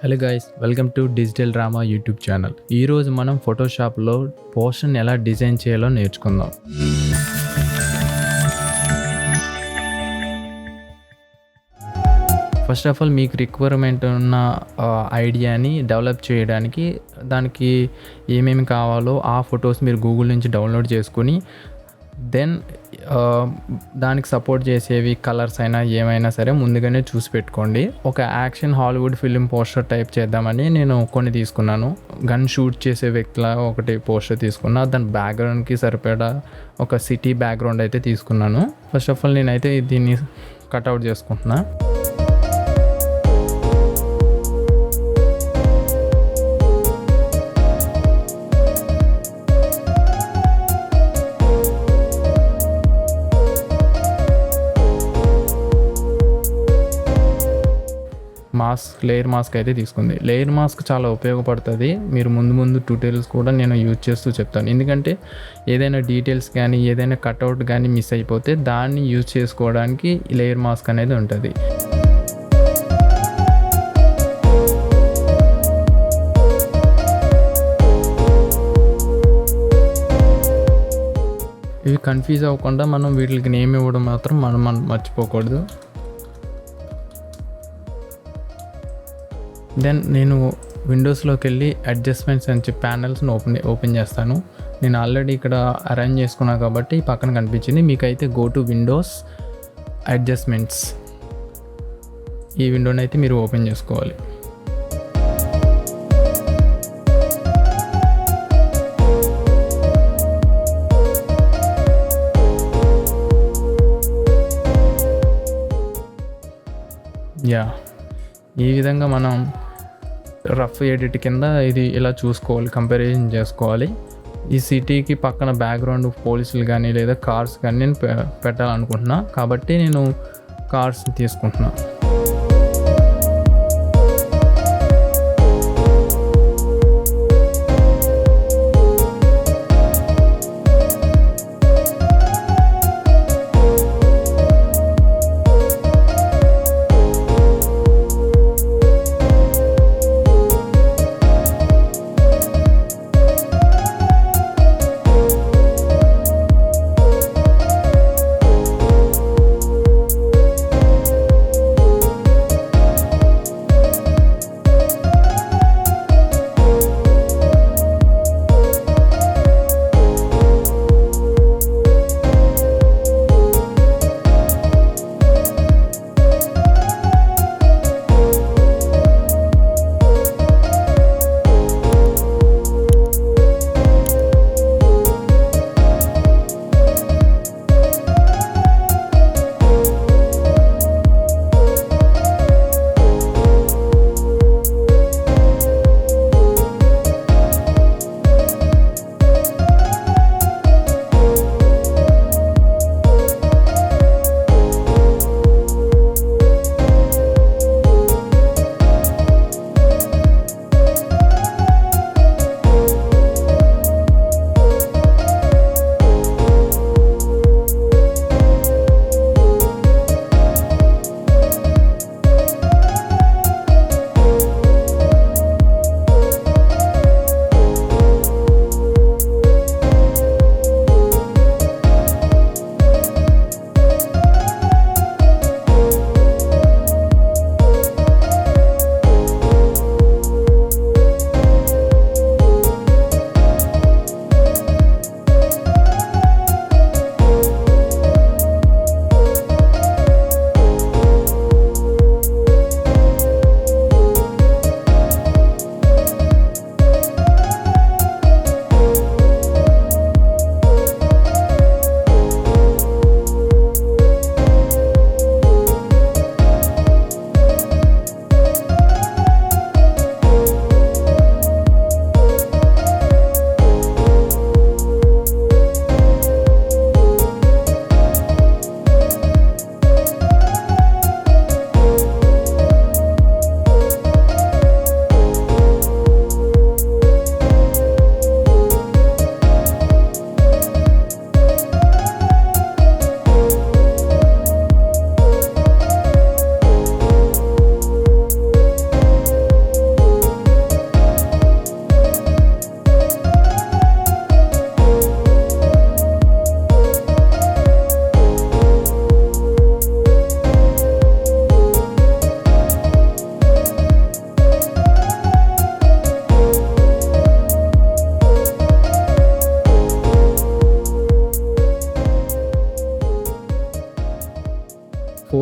Hello guys, welcome to digital Rama YouTube channel. ఈరోజు మనం ఫోటోషాప్లో పోస్టర్ని ఎలా డిజైన్ చేయాలో నేర్చుకుందాం. ఫస్ట్ ఆఫ్ ఆల్ మీకు రిక్వైర్మెంట్ ఉన్న ఐడియాని డెవలప్ చేయడానికి దానికి ఏమేమి కావాలో ఆ ఫొటోస్ మీరు గూగుల్ నుంచి డౌన్లోడ్ చేసుకుని దెన్ దానికి సపోర్ట్ చేసేవి కలర్స్ అయినా ఏమైనా సరే ముందుగానే చూసి పెట్టుకోండి. ఒక action Hollywood film poster type చేద్దామని నేను కొన్ని తీసుకున్నాను. గన్ షూట్ చేసే వ్యక్తిలా ఒకటి పోస్టర్ తీసుకున్నా. దాని బ్యాక్గ్రౌండ్కి సరిపడా ఒక సిటీ బ్యాక్గ్రౌండ్ అయితే తీసుకున్నాను. ఫస్ట్ ఆఫ్ ఆల్ నేనైతే దీన్ని కట్అవుట్ చేసుకుంటున్నా. లేయర్ మాస్క్ అయితే తీసుకుంది. లేయర్ మాస్క్ చాలా ఉపయోగపడుతుంది. మీరు ముందు ట్యూటోరియల్స్ కూడా నేను యూజ్ చేస్తూ చెప్తాను. ఎందుకంటే ఏదైనా డీటెయిల్స్ కానీ ఏదైనా కట్అవుట్ కానీ మిస్ అయిపోతే దాన్ని యూజ్ చేసుకోవడానికి లేయర్ మాస్క్ అనేది ఉంటుంది. ఇవి కన్ఫ్యూజ్ అవ్వకుండా మనం వీటికి నేమ్ ఇవ్వడం మాత్రం మనం మర్చిపోకూడదు. దెన్ నేను విండోస్లోకి వెళ్ళి అడ్జస్ట్మెంట్స్ అని చెప్పి ప్యానల్స్ని ఓపెన్ చేస్తాను. నేను ఆల్రెడీ ఇక్కడ అరేంజ్ చేసుకున్నాను కాబట్టి పక్కన కనిపించింది. మీకైతే గో టు విండోస్ అడ్జస్ట్మెంట్స్, ఈ విండోని అయితే మీరు ఓపెన్ చేసుకోవాలి. ఈ విధంగా మనం రఫ్ ఎడిట్ కింద ఇది ఇలా చూసుకోవాలి, కంపారిజన్ చేసుకోవాలి. ఈ సిటీకి పక్కన బ్యాక్గ్రౌండ్ పోలీసులు కానీ లేదా కార్స్ కానీ నేను పెట్టాలనుకుంటున్నా కాబట్టి నేను కార్స్ తీసుకుంటున్నా.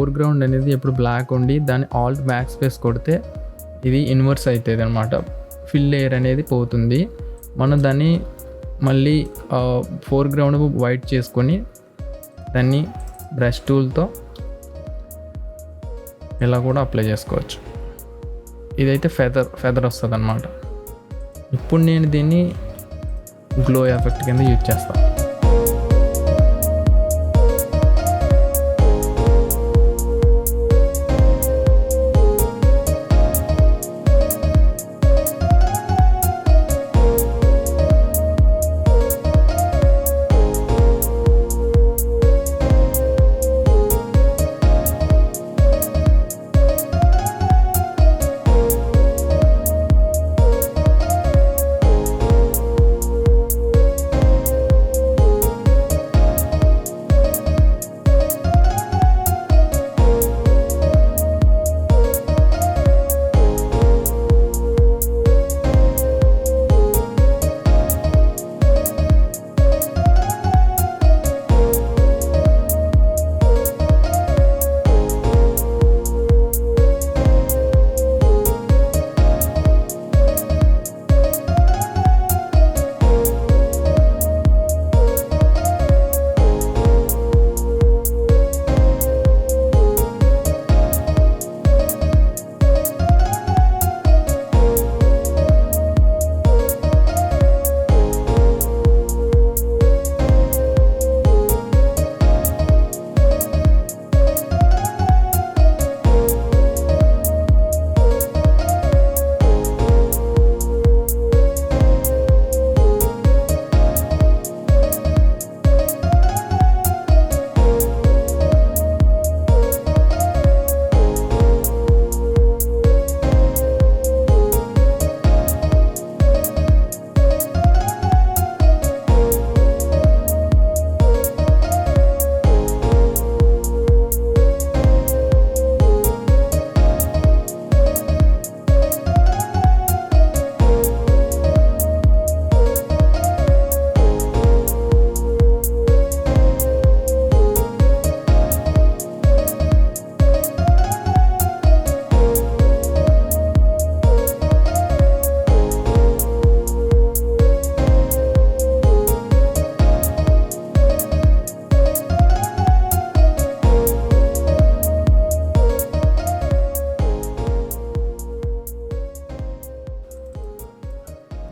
ఫోర్గ్రౌండ్ అనేది ఎప్పుడు బ్లాక్ ఉండి దాన్ని ఆల్ట్ బ్యాక్ స్పేస్ కొడితే ఇది ఇన్వర్స్ అవుతుంది అనమాట. ఫిల్ లేయర్ అనేది పోతుంది. మనం దాన్ని మళ్ళీ ఫోర్గ్రౌండ్ వైట్ చేసుకొని దాన్ని బ్రష్ టూల్తో ఇలా కూడా అప్లై చేసుకోవచ్చు. ఇదైతే ఫెదర్ వస్తుంది అన్నమాట. ఇప్పుడు నేను దీన్ని గ్లో ఎఫెక్ట్ కింద యూజ్ చేస్తాను.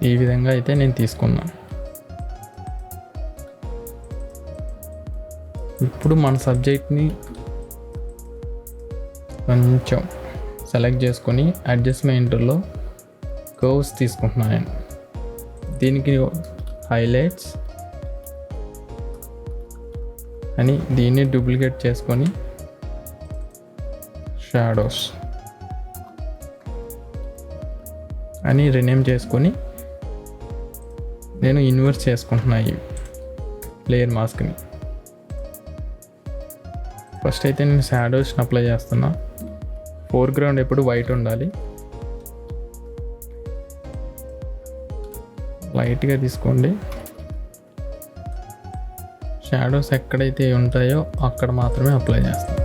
ఈ విధంగా అయితే నేను తీసుకున్నాను. ఇప్పుడు మన సబ్జెక్ట్ని కొంచెం సెలెక్ట్ చేసుకొని అడ్జస్ట్మెంట్లో కర్వ్స్ తీసుకుంటున్నాను నేను. దీనికి హైలైట్స్ అని దీన్ని డూప్లికేట్ చేసుకొని షాడోస్ అని రీనేమ్ చేసుకొని నేను ఇన్వర్స్ చేసుకుంటున్నాను ఈ లేయర్ మాస్క్ని. ఫస్ట్ అయితే నేను షాడోస్ని అప్లై చేస్తున్నా. ఫోర్గ్రౌండ్ ఎప్పుడు వైట్ ఉండాలి. లైట్గా తీసుకోండి. షాడోస్ ఎక్కడైతే ఉంటాయో అక్కడ మాత్రమే అప్లై చేస్తాను.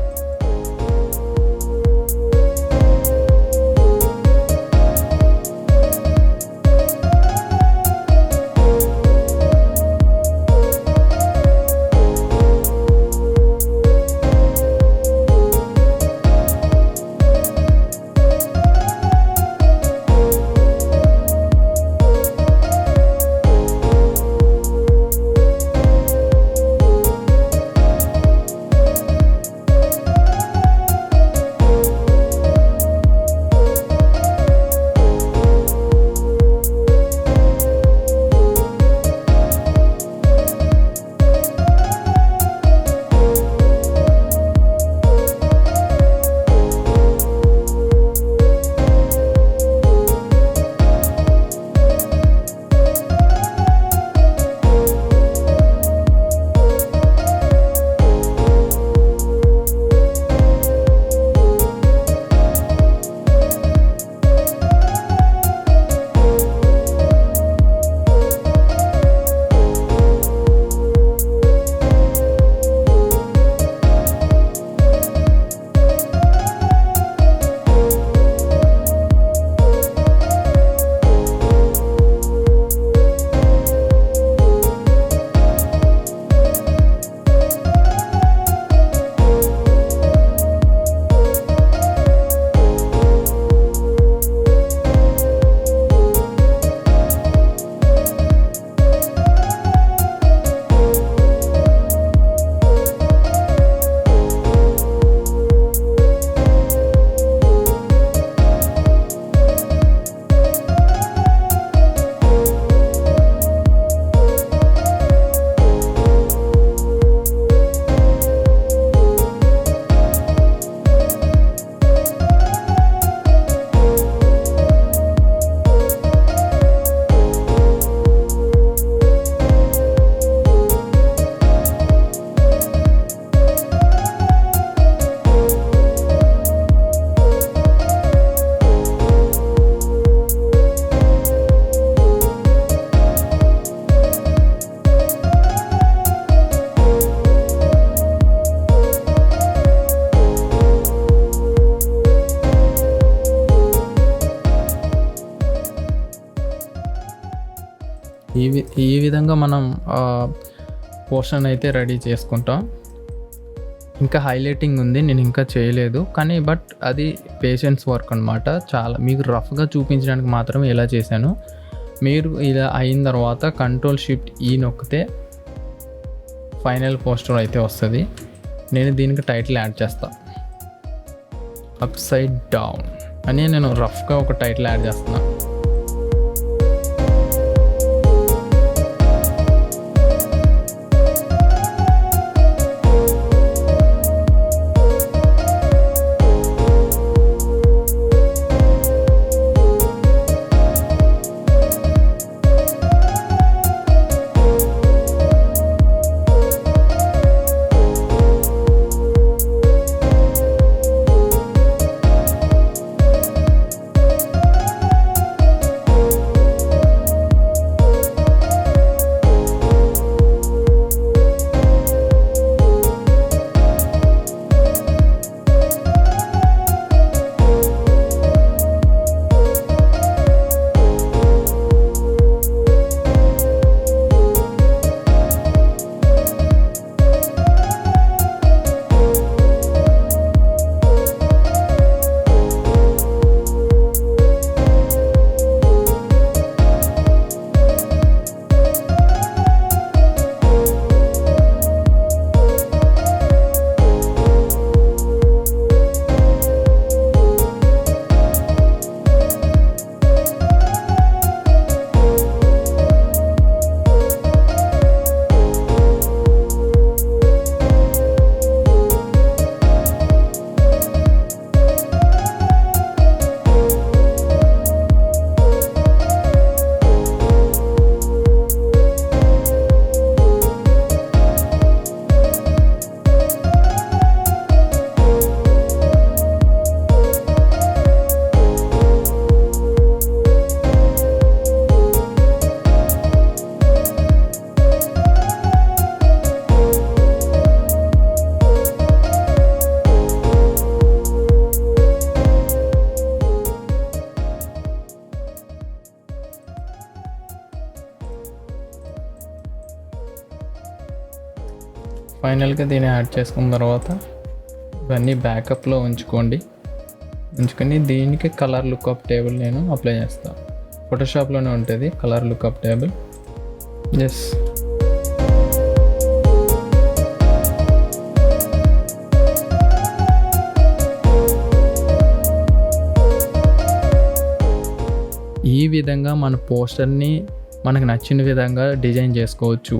ఈ విధంగా మనం పోస్టర్ని అయితే రెడీ చేసుకుంటాం. ఇంకా హైలైటింగ్ ఉంది, నేను ఇంకా చేయలేదు, కానీ బట్ అది పేషెన్స్ వర్క్ అనమాట. చాలా మీకు రఫ్గా చూపించడానికి మాత్రమే ఇలా చేశాను. మీరు ఇలా అయిన తర్వాత Ctrl+Shift+E నొక్కితే ఫైనల్ పోస్టర్ అయితే వస్తుంది. నేను దీనికి టైటిల్ యాడ్ చేస్తాను, అప్సైడ్ డౌన్ అని. నేను రఫ్గా ఒక టైటిల్ యాడ్ చేస్తున్నాను. ఫైనల్గా దీన్ని యాడ్ చేసుకున్న తర్వాత ఇవన్నీ బ్యాకప్లో ఉంచుకొని దీనికి కలర్ లుక్అప్ టేబుల్ నేను అప్లై చేస్తాను. ఫోటోషాప్లోనే ఉంటుంది కలర్ లుక్అప్ టేబుల్. ఎస్, ఈ విధంగా మన పోస్టర్ని మనకు నచ్చిన విధంగా డిజైన్ చేసుకోవచ్చు.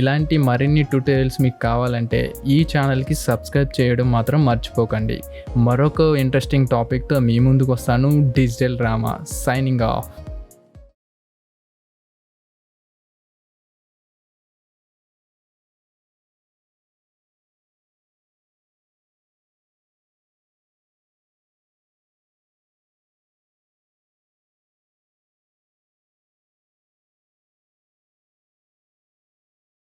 ఇలాంటి మరిన్ని ట్యూటోరియల్స్ మీకు కావాలంటే ఈ ఛానల్కి సబ్స్క్రైబ్ చేయడం మాత్రం మర్చిపోకండి. మరొక ఇంట్రెస్టింగ్ టాపిక్తో మీ ముందుకు వస్తాను. Digital Rama signing off.